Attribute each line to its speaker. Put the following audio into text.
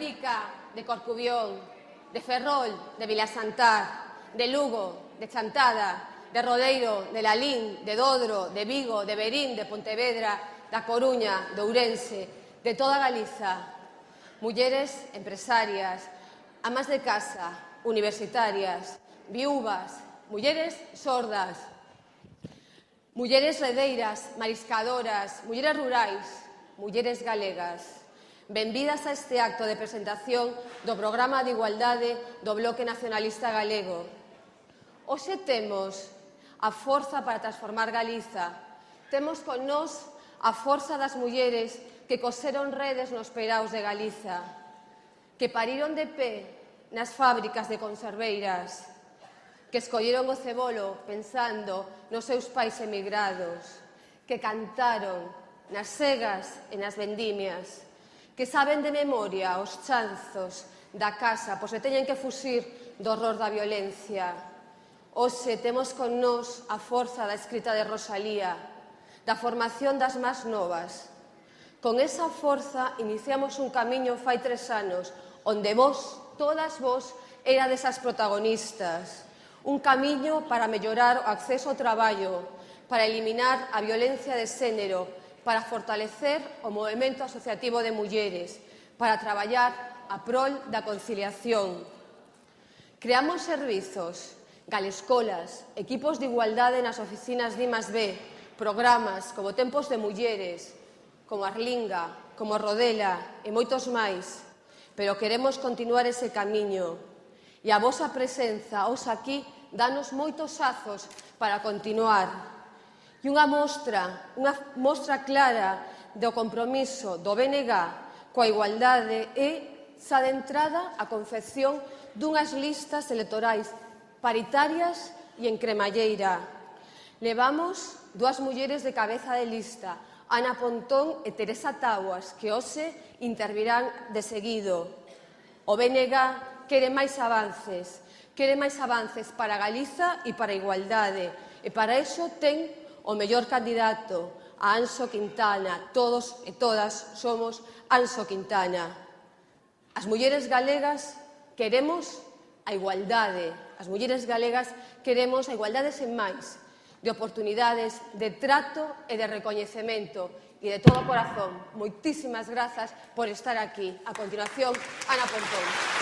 Speaker 1: Benfica, de Corcubión, de Ferrol, de Vilasantar, de Lugo, de Chantada, de Rodeiro, de Lalín, de Dodro, de Vigo, de Verín, de Pontevedra, da Coruña, de Ourense, de toda Galiza. Mulleres empresarias, amas de casa, universitarias, viúvas, mulleres sordas, mulleres redeiras, mariscadoras, mulleres rurais, mulleres galegas. Benvidas a este acto de presentación do Programa de Igualdade do Bloque Nacionalista Galego. Hoxe temos a forza para transformar Galiza. Temos con nós a forza das mulleres que coseron redes nos peiraos de Galiza, que pariron de pé nas fábricas de conserveiras, que escolleron o cebolo pensando nos seus pais emigrados, que cantaron nas segas e nas vendimias, que saben de memoria os chanzos da casa, pois se teñen que fuxir do horror da violencia. Hoxe temos con nós a forza da escrita de Rosalía, da formación das más novas. Con esa forza iniciamos un camiño fai 3 anos, onde vós, todas vós, erades as protagonistas. Un camiño para mellorar o acceso ao traballo, para eliminar a violencia de xénero, para fortalecer o movemento asociativo de mulleres, para traballar a prol da conciliación. Creamos servizos, galescolas, equipos de igualdade nas oficinas de I+B, programas como Tempos de Mulleres, como Arlinga, como Rodela e moitos máis, pero queremos continuar ese camiño. E a vosa presenza hoxe aquí danos moitos azos para continuar. E unha mostra clara do compromiso do BNG coa igualdade é xa de entrada a confección dunhas listas electorais paritarias e en cremalleira. Levamos 2 mulleres de cabeza de lista, Ana Pontón e Teresa Taboas, que hoxe intervirán de seguido. O BNG quere máis avances para Galiza e para a igualdade, e para iso ten o mellor candidato, a Anxo Quintana. Todos e todas somos Anxo Quintana. As mulleres galegas queremos a igualdade. As mulleres galegas queremos a igualdade sen máis, de oportunidades, de trato e de recoñecemento. E de todo corazón, moitísimas grazas por estar aquí. A continuación, Ana Pontón.